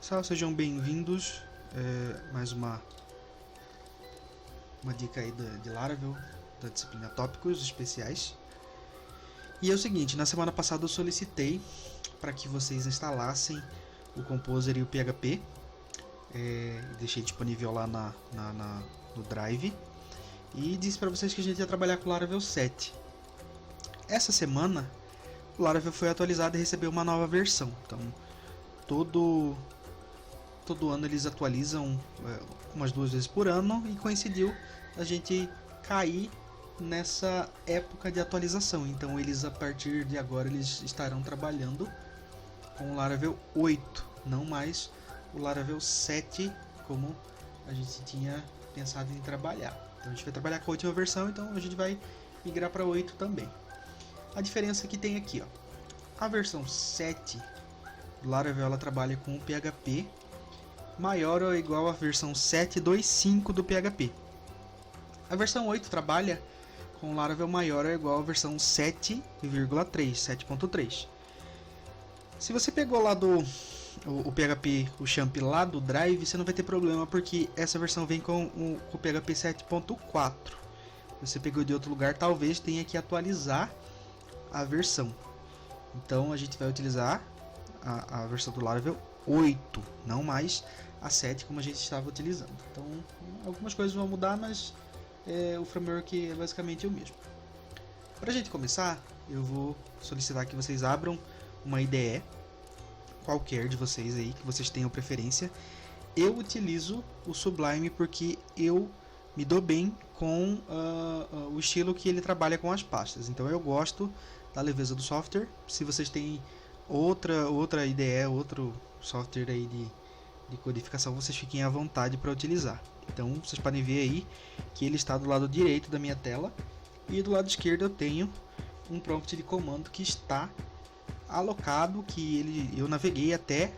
Pessoal, sejam bem-vindos. Mais uma dica aí de Laravel, da disciplina Tópicos Especiais. E é o seguinte, na semana passada eu solicitei para que vocês instalassem o Composer e o PHP. Deixei disponível lá no Drive. E disse para vocês que a gente ia trabalhar com o Laravel 7. Essa semana o Laravel foi atualizado e recebeu uma nova versão. Então todo ano eles atualizam umas 2 vezes por ano, e coincidiu a gente cair nessa época de atualização. Então eles, a partir de agora, eles estarão trabalhando com o Laravel 8, não mais o Laravel 7 como a gente tinha pensado em trabalhar. Então a gente vai trabalhar com a última versão, então a gente vai migrar para 8 também. A diferença que tem aqui, ó, a versão 7 do Laravel, ela trabalha com o PHP maior ou igual à versão 7.2.5 do PHP. A versão 8 trabalha com o Laravel maior ou igual à versão 7.3. Se você pegou lá o PHP, o champ lá do Drive, você não vai ter problema, porque essa versão vem com o PHP 7.4. Você pegou de outro lugar, talvez tenha que atualizar a versão. Então a gente vai utilizar a versão do Laravel 8, não mais a 7 como a gente estava utilizando. Então algumas coisas vão mudar, mas o framework é basicamente o mesmo. Para a gente começar, eu vou solicitar que vocês abram uma IDE qualquer de vocês aí, que vocês tenham preferência. Eu utilizo o Sublime porque eu me dou bem com o estilo que ele trabalha com as pastas. Então eu gosto da leveza do software. Se vocês têm outra IDE, outro software aí de codificação, vocês fiquem à vontade para utilizar. Então vocês podem ver aí que ele está do lado direito da minha tela, e do lado esquerdo eu tenho um prompt de comando que está alocado, que eu naveguei até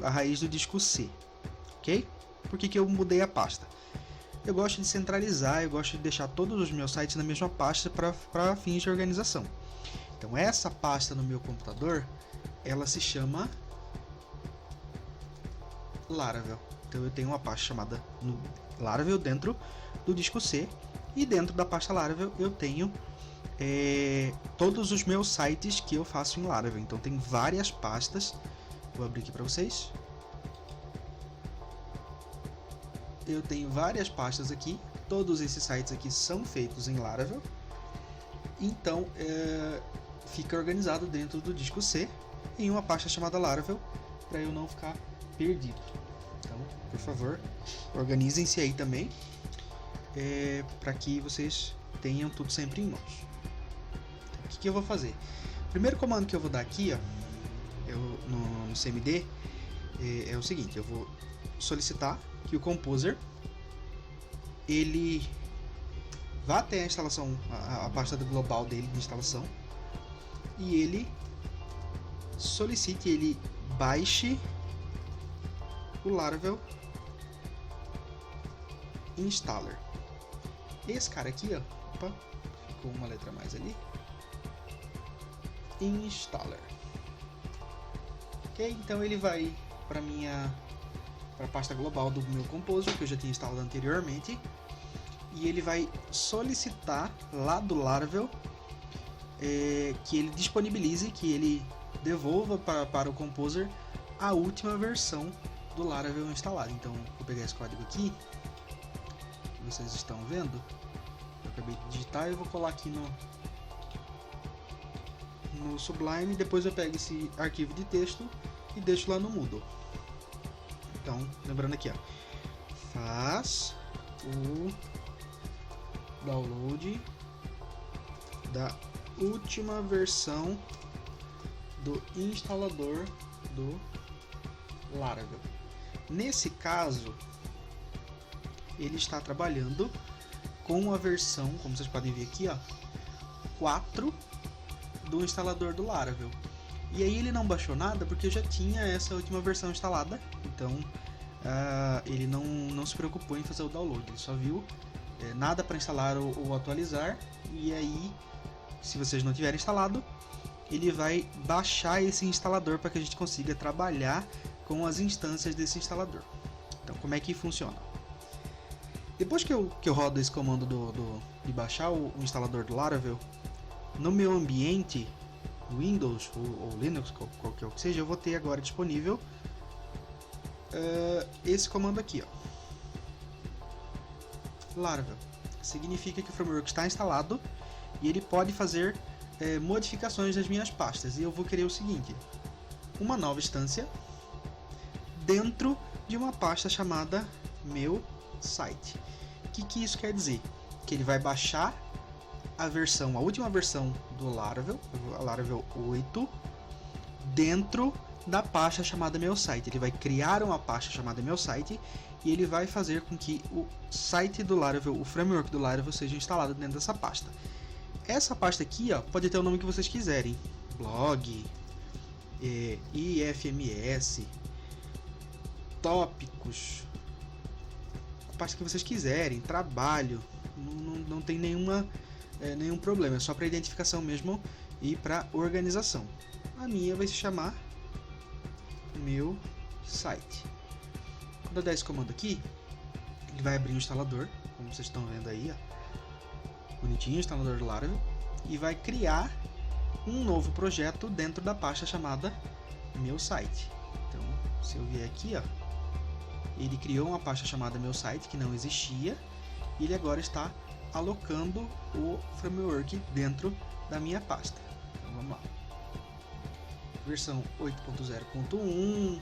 a raiz do disco C, ok? Por que eu mudei a pasta? Eu gosto de centralizar, eu gosto de deixar todos os meus sites na mesma pasta para fins de organização. Então essa pasta no meu computador, ela se chama Laravel. Então eu tenho uma pasta chamada Laravel dentro do disco C, e dentro da pasta Laravel eu tenho todos os meus sites que eu faço em Laravel. Então tem várias pastas. Vou abrir aqui para vocês. Eu tenho várias pastas aqui. Todos esses sites aqui são feitos em Laravel. Então fica organizado dentro do disco C em uma pasta chamada Laravel, para eu não ficar perdido. Então, por favor, organizem-se aí também, para que vocês tenham tudo sempre em mãos. Então, o que eu vou fazer? O primeiro comando que eu vou dar aqui, ó, no CMD, é o seguinte: eu vou solicitar que o Composer ele vá até a instalação, a pasta global dele de instalação, e ele solicite, ele baixe o Laravel Installer. Esse cara aqui, ó, opa, ficou uma letra a mais ali, Installer. Ok, então ele vai para a pasta global do meu Composer, que eu já tinha instalado anteriormente, e ele vai solicitar lá do Laravel que ele disponibilize, que ele devolva para o Composer a última versão do Laravel instalado. Então vou pegar esse código aqui que vocês estão vendo, eu acabei de digitar, e vou colar aqui no Sublime. Depois eu pego esse arquivo de texto e deixo lá no Moodle. Então, lembrando aqui, ó, faz o download da última versão do instalador do Laravel. Nesse caso, ele está trabalhando com a versão, como vocês podem ver aqui, ó, 4 do instalador do Laravel. E aí ele não baixou nada porque eu já tinha essa última versão instalada. Então ele não se preocupou em fazer o download. Ele só viu nada para instalar ou atualizar. E aí, se vocês não tiverem instalado, ele vai baixar esse instalador para que a gente consiga trabalhar com as instâncias desse instalador. Então, como é que funciona? Depois que eu rodo esse comando de baixar o instalador do Laravel, no meu ambiente Windows ou Linux, qualquer que seja, eu vou ter agora disponível esse comando aqui, ó. Laravel. Significa que o framework está instalado e ele pode fazer modificações nas minhas pastas. E eu vou querer o seguinte: uma nova instância dentro de uma pasta chamada meu site. O que isso quer dizer? Que ele vai baixar a última versão do Laravel, a Laravel 8, dentro da pasta chamada meu site. Ele vai criar uma pasta chamada meu site e ele vai fazer com que o site do Laravel, o framework do Laravel, seja instalado dentro dessa pasta. Essa pasta aqui, ó, pode ter o nome que vocês quiserem: blog, IFMS, tópicos, a pasta que vocês quiserem, trabalho, não tem nenhum problema, é só para identificação mesmo e para organização. A minha vai se chamar meu site. Quando eu der esse comando aqui, ele vai abrir o instalador, como vocês estão vendo aí, ó, bonitinho, o instalador do Laravel, e vai criar um novo projeto dentro da pasta chamada meu site. Então, se eu vier aqui, ó, ele criou uma pasta chamada meu site que não existia, e ele agora está alocando o framework dentro da minha pasta. Então, vamos lá. Versão 8.0.1,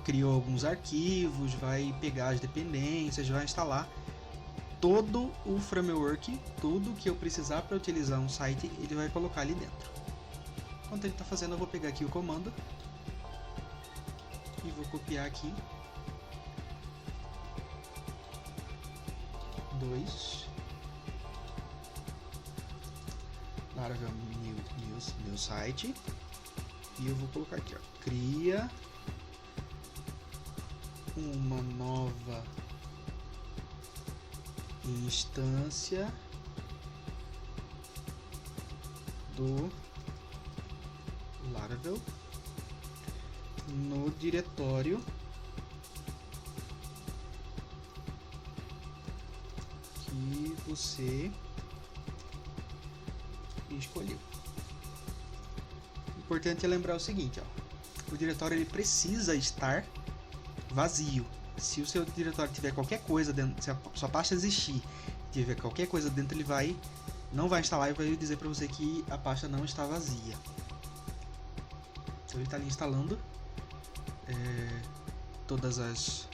criou alguns arquivos, vai pegar as dependências, vai instalar todo o framework, tudo que eu precisar para utilizar um site, ele vai colocar ali dentro. Enquanto ele está fazendo, eu vou pegar aqui o comando e vou copiar aqui 2 Laravel meu site, e eu vou colocar aqui, ó, cria uma nova instância do Laravel no diretório que você escolheu. Importante é lembrar o seguinte, ó, o diretório ele precisa estar vazio. Se o seu diretório tiver qualquer coisa dentro, se a sua pasta existir, tiver qualquer coisa dentro, ele não vai instalar e vai dizer para você que a pasta não está vazia. Então ele está ali instalando todas as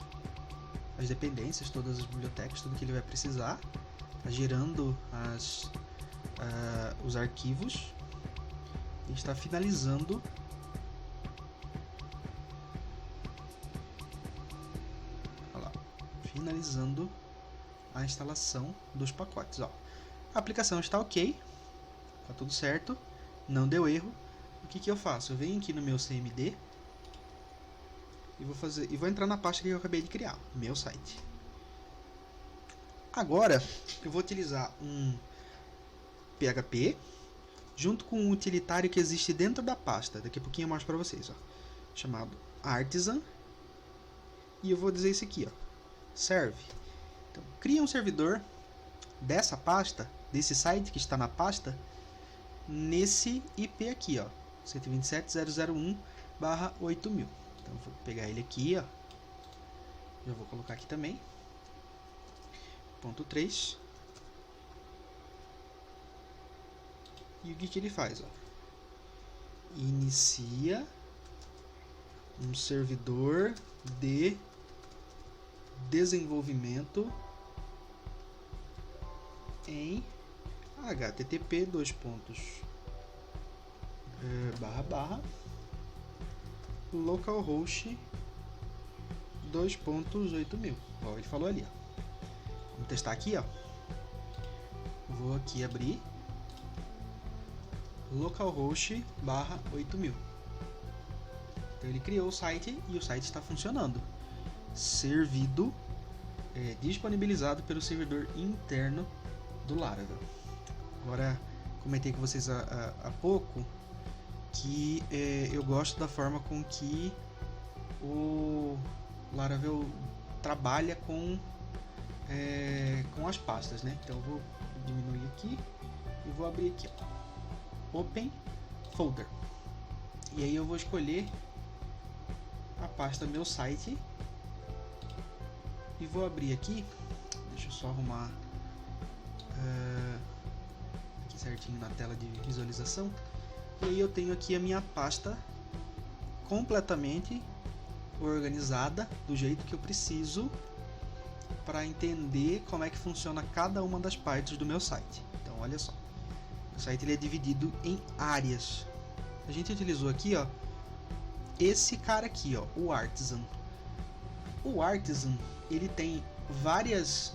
dependências, todas as bibliotecas, tudo que ele vai precisar, está gerando os arquivos e está finalizando a instalação dos pacotes. Ó, a aplicação está ok, está tudo certo, não deu erro. O que eu faço? Eu venho aqui no meu CMD e vou entrar na pasta que eu acabei de criar, meu site. Agora eu vou utilizar um PHP junto com um utilitário que existe dentro da pasta. Daqui a pouquinho eu mostro para vocês, ó, chamado Artisan, e eu vou dizer isso aqui, ó, serve. Então, cria um servidor dessa pasta, desse site que está na pasta, nesse IP aqui, ó, 127.001/8000. Então, vou pegar ele aqui, ó, eu vou colocar aqui também, ponto 3. E o que ele faz, ó? Inicia um servidor de desenvolvimento em http localhost 2.8000. Ó, ele falou ali, ó. Vamos testar aqui, ó. Vou aqui abrir localhost 8000. Então ele criou o site e o site está funcionando, servido, disponibilizado pelo servidor interno do Laravel. Agora, comentei com vocês há pouco que eu gosto da forma com que o Laravel trabalha com as pastas, né? Então eu vou diminuir aqui e vou abrir aqui, ó, Open Folder. E aí eu vou escolher a pasta meu site e vou abrir aqui. Deixa eu só arrumar aqui certinho na tela de visualização. E aí eu tenho aqui a minha pasta completamente organizada do jeito que eu preciso para entender como é que funciona cada uma das partes do meu site. Então olha só, o site ele é dividido em áreas. A gente utilizou aqui, ó, esse cara aqui, ó, o Artisan. O Artisan ele tem vários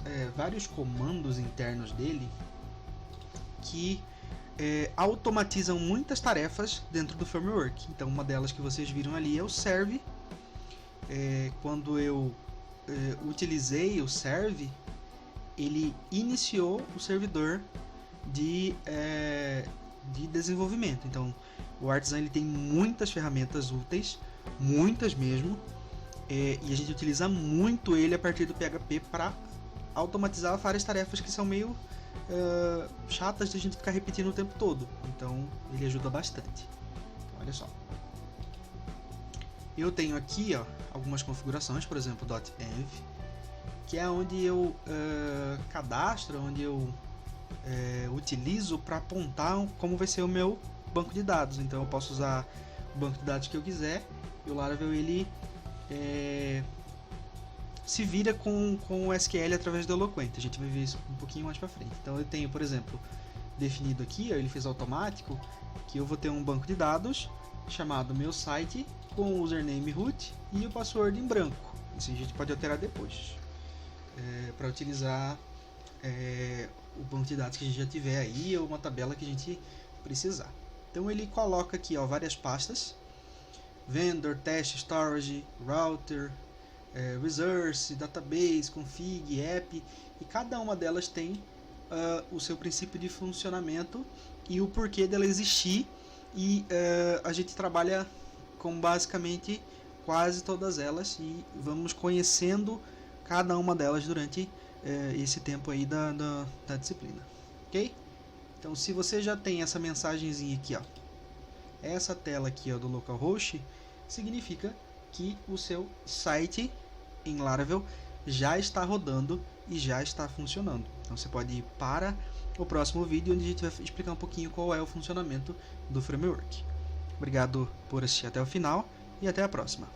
comandos internos dele que automatizam muitas tarefas dentro do framework. Então uma delas que vocês viram ali é o serve. Quando eu utilizei o serve, ele iniciou o servidor de desenvolvimento. Então o Artisan ele tem muitas ferramentas úteis, muitas mesmo, e a gente utiliza muito ele a partir do PHP para automatizar várias tarefas que são meio chatas de a gente ficar repetindo o tempo todo. Então ele ajuda bastante. Então, olha só, eu tenho aqui, ó, algumas configurações, por exemplo, .env, que é onde eu cadastro, onde eu utilizo para apontar como vai ser o meu banco de dados. Então eu posso usar o banco de dados que eu quiser, e o Laravel ele se vira com o SQL através do Eloquent. A gente vai ver isso um pouquinho mais para frente. Então eu tenho, por exemplo, definido aqui, ó, ele fez automático, que eu vou ter um banco de dados chamado meu site com o username root e o password em branco. Isso a gente pode alterar depois para utilizar o banco de dados que a gente já tiver aí, ou uma tabela que a gente precisar. Então ele coloca aqui, ó, várias pastas: vendor, test, storage, router, resource, database, config, app, e cada uma delas tem o seu princípio de funcionamento e o porquê dela existir, e a gente trabalha com basicamente quase todas elas e vamos conhecendo cada uma delas durante esse tempo aí da disciplina, ok? Então se você já tem essa mensagenzinha aqui, ó, essa tela aqui, ó, do localhost, significa que o seu site em Laravel já está rodando e já está funcionando. Então você pode ir para o próximo vídeo, onde a gente vai explicar um pouquinho qual é o funcionamento do framework. Obrigado por assistir até o final e até a próxima.